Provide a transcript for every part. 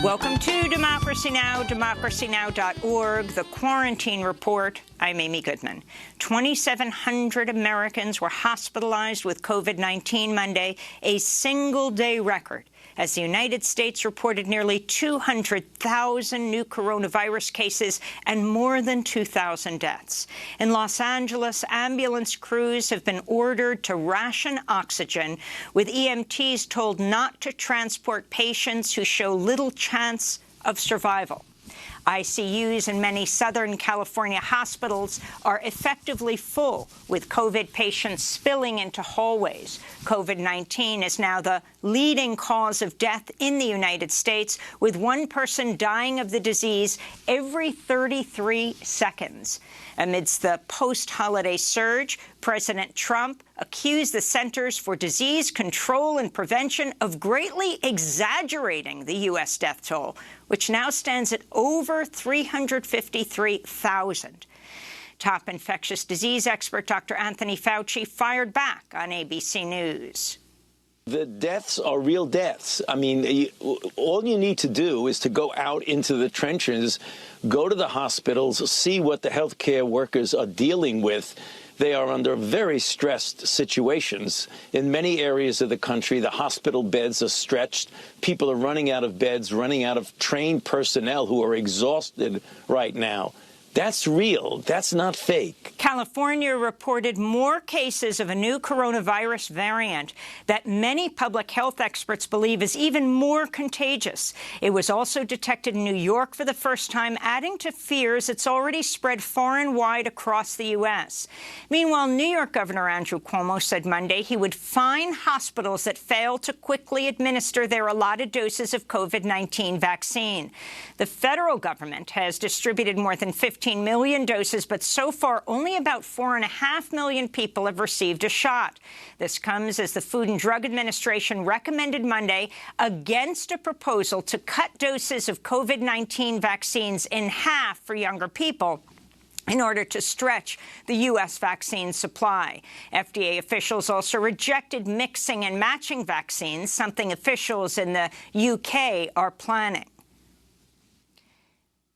Welcome to Democracy Now!, democracynow.org, the Quarantine Report. I'm Amy Goodman. 2,700 Americans were hospitalized with COVID-19 Monday, a single-day record, as the United States reported nearly 200,000 new coronavirus cases and more than 2,000 deaths. In Los Angeles, ambulance crews have been ordered to ration oxygen, with EMTs told not to transport patients who show little chance of survival. ICUs in many Southern California hospitals are effectively full, with COVID patients spilling into hallways. COVID-19 is now the leading cause of death in the United States, with one person dying of the disease every 33 seconds. Amidst the post-holiday surge, President Trump accused the Centers for Disease Control and Prevention of greatly exaggerating the U.S. death toll, which now stands at over 353,000. Top infectious disease expert Dr. Anthony Fauci fired back on ABC News. The deaths are real deaths. I mean, all you need to do is to go out into the trenches, go to the hospitals, see what the healthcare workers are dealing with. They are under very stressed situations. In many areas of the country, the hospital beds are stretched. People are running out of beds, running out of trained personnel who are exhausted right now. That's real. That's not fake. California reported more cases of a new coronavirus variant that many public health experts believe is even more contagious. It was also detected in New York for the first time, adding to fears it's already spread far and wide across the U.S. Meanwhile, New York Governor Andrew Cuomo said Monday he would fine hospitals that fail to quickly administer their allotted doses of COVID-19 vaccine. The federal government has distributed more than 15 million doses, but so far only about 4.5 million people have received a shot. This comes as the Food and Drug Administration recommended Monday against a proposal to cut doses of COVID-19 vaccines in half for younger people in order to stretch the U.S. vaccine supply. FDA officials also rejected mixing and matching vaccines, something officials in the UK are planning.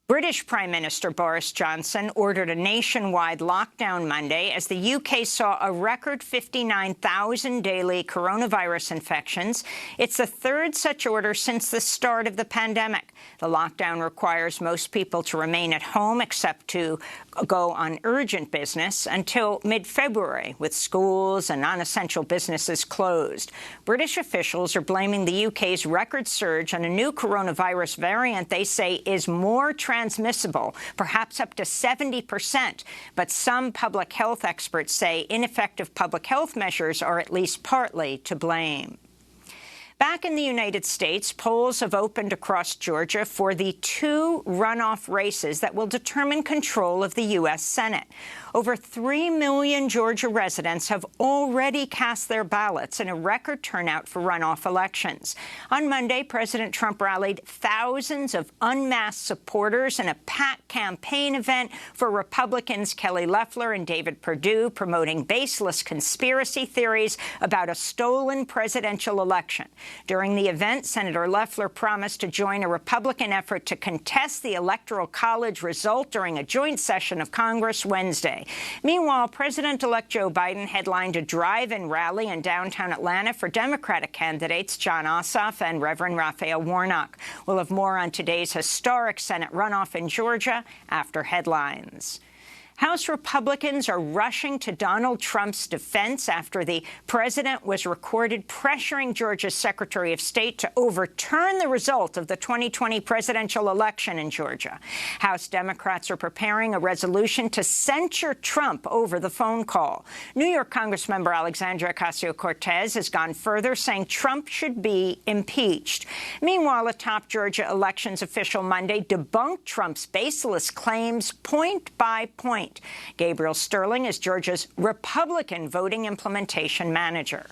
British Prime Minister Boris Johnson ordered a nationwide lockdown Monday as the UK saw a record 59,000 daily coronavirus infections. It's the third such order since the start of the pandemic. The lockdown requires most people to remain at home except to go on urgent business until mid-February, with schools and non-essential businesses closed. British officials are blaming the UK's record surge on a new coronavirus variant they say is more transmissible, perhaps up to 70%. But some public health experts say ineffective public health measures are at least partly to blame. Back in the United States, polls have opened across Georgia for the 2 runoff races that will determine control of the U.S. Senate. Over 3 million Georgia residents have already cast their ballots in a record turnout for runoff elections. On Monday, President Trump rallied thousands of unmasked supporters in a packed campaign event for Republicans Kelly Loeffler and David Perdue, promoting baseless conspiracy theories about a stolen presidential election. During the event, Senator Loeffler promised to join a Republican effort to contest the Electoral College result during a joint session of Congress Wednesday. Meanwhile, President-elect Joe Biden headlined a drive-in rally in downtown Atlanta for Democratic candidates Jon Ossoff and Reverend Raphael Warnock. We'll have more on today's historic Senate runoff in Georgia after headlines. House Republicans are rushing to Donald Trump's defense after the president was recorded pressuring Georgia's Secretary of State to overturn the result of the 2020 presidential election in Georgia. House Democrats are preparing a resolution to censure Trump over the phone call. New York Congressmember Alexandria Ocasio-Cortez has gone further, saying Trump should be impeached. Meanwhile, a top Georgia elections official Monday debunked Trump's baseless claims point by point. Gabriel Sterling is Georgia's Republican voting implementation manager.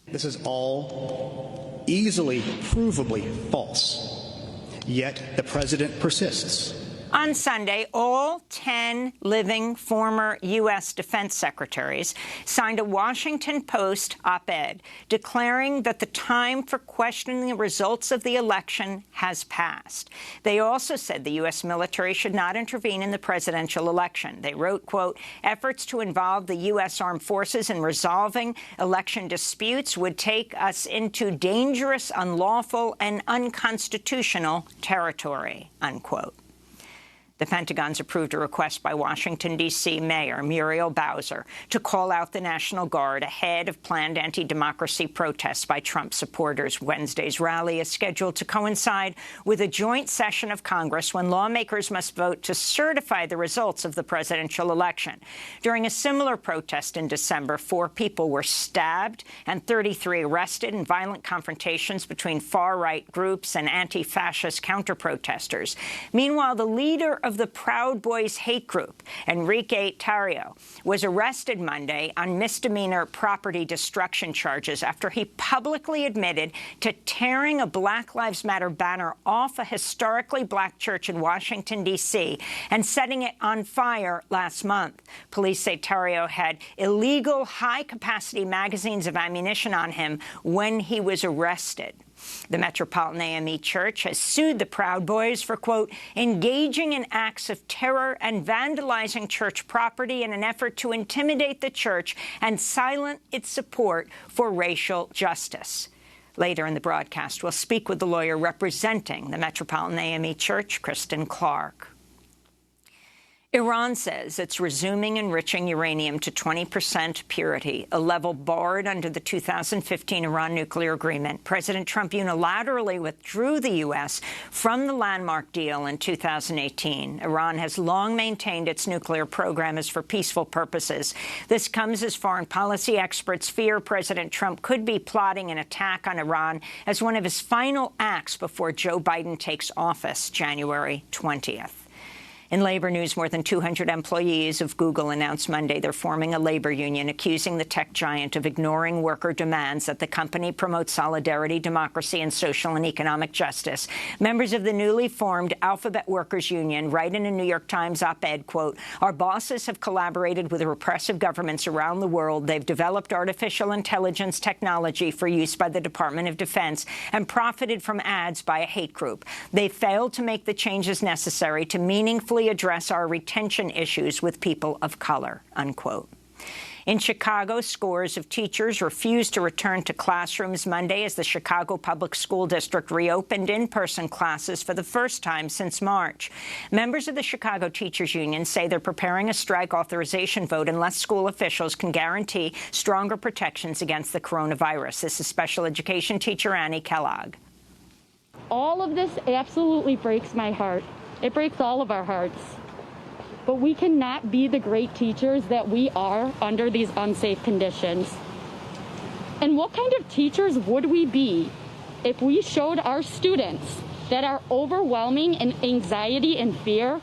This is all easily provably false, yet the president persists. On Sunday, all 10 living former U.S. defense secretaries signed a Washington Post op-ed declaring that the time for questioning the results of the election has passed. They also said the U.S. military should not intervene in the presidential election. They wrote, quote, efforts to involve the U.S. armed forces in resolving election disputes would take us into dangerous, unlawful, and unconstitutional territory, unquote. The Pentagon's approved a request by Washington, D.C. Mayor Muriel Bowser to call out the National Guard ahead of planned anti-democracy protests by Trump supporters. Wednesday's rally is scheduled to coincide with a joint session of Congress when lawmakers must vote to certify the results of the presidential election. During a similar protest in December, 4 people were stabbed and 33 arrested in violent confrontations between far-right groups and anti-fascist counter-protesters. Meanwhile, the leader of the Proud Boys hate group, Enrique Tarrio, was arrested Monday on misdemeanor property destruction charges after he publicly admitted to tearing a Black Lives Matter banner off a historically black church in Washington, D.C., and setting it on fire last month. Police say Tarrio had illegal high-capacity magazines of ammunition on him when he was arrested. The Metropolitan AME Church has sued the Proud Boys for, quote, engaging in acts of terror and vandalizing church property in an effort to intimidate the church and silence its support for racial justice. Later in the broadcast, we'll speak with the lawyer representing the Metropolitan AME Church, Kristen Clark. Iran says it's resuming enriching uranium to 20% purity, a level barred under the 2015 Iran nuclear agreement. President Trump unilaterally withdrew the U.S. from the landmark deal in 2018. Iran has long maintained its nuclear program is for peaceful purposes. This comes as foreign policy experts fear President Trump could be plotting an attack on Iran as one of his final acts before Joe Biden takes office January 20th. In labor news, more than 200 employees of Google announced Monday they're forming a labor union accusing the tech giant of ignoring worker demands that the company promote solidarity, democracy, and social and economic justice. Members of the newly formed Alphabet Workers Union write in a New York Times op-ed, quote, our bosses have collaborated with repressive governments around the world. They've developed artificial intelligence technology for use by the Department of Defense and profited from ads by a hate group. They failed to make the changes necessary to meaningfully address our retention issues with people of color, unquote. In Chicago, scores of teachers refused to return to classrooms Monday as the Chicago Public School District reopened in-person classes for the first time since March. Members of the Chicago Teachers Union say they're preparing a strike authorization vote unless school officials can guarantee stronger protections against the coronavirus. This is special education teacher Annie Kellogg. All of this absolutely breaks my heart. It breaks all of our hearts. But we cannot be the great teachers that we are under these unsafe conditions. And what kind of teachers would we be if we showed our students that our overwhelming and anxiety and fear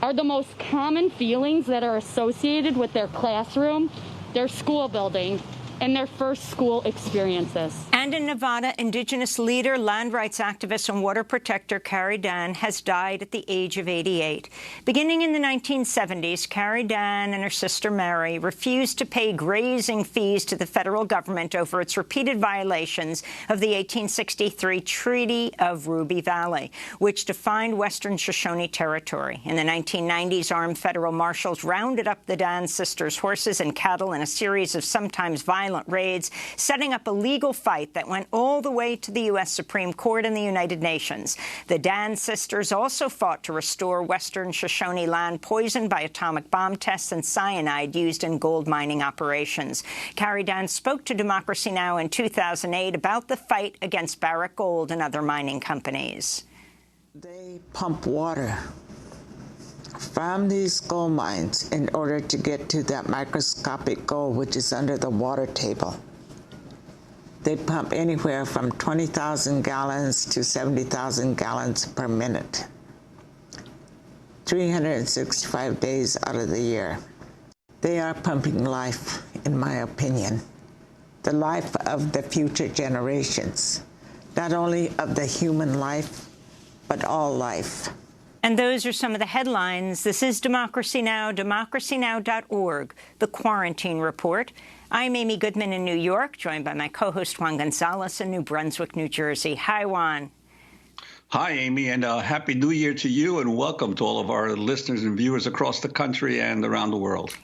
are the most common feelings that are associated with their classroom, their school building, and their first school experiences. And in Nevada, Indigenous leader, land rights activist, and water protector Carrie Dan has died at the age of 88. Beginning in the 1970s, Carrie Dan and her sister Mary refused to pay grazing fees to the federal government over its repeated violations of the 1863 Treaty of Ruby Valley, which defined Western Shoshone territory. In the 1990s, armed federal marshals rounded up the Dan sisters' horses and cattle in a series of sometimes violent raids, setting up a legal fight that went all the way to the U.S. Supreme Court and the United Nations. The Dan sisters also fought to restore Western Shoshone land poisoned by atomic bomb tests and cyanide used in gold mining operations. Carrie Dan spoke to Democracy Now! In 2008 about the fight against Barrick Gold and other mining companies. They pump water from these gold mines in order to get to that microscopic gold which is under the water table. They pump anywhere from 20,000 gallons to 70,000 gallons per minute, 365 days out of the year. They are pumping life, in my opinion, the life of the future generations, not only of the human life, but all life. And those are some of the headlines. This is Democracy Now!, democracynow.org, the Quarantine Report. I'm Amy Goodman in New York, joined by my co-host Juan Gonzalez in New Brunswick, New Jersey. Hi, Juan. Hi, Amy, and Happy New Year to you, and welcome to all of our listeners and viewers across the country and around the world.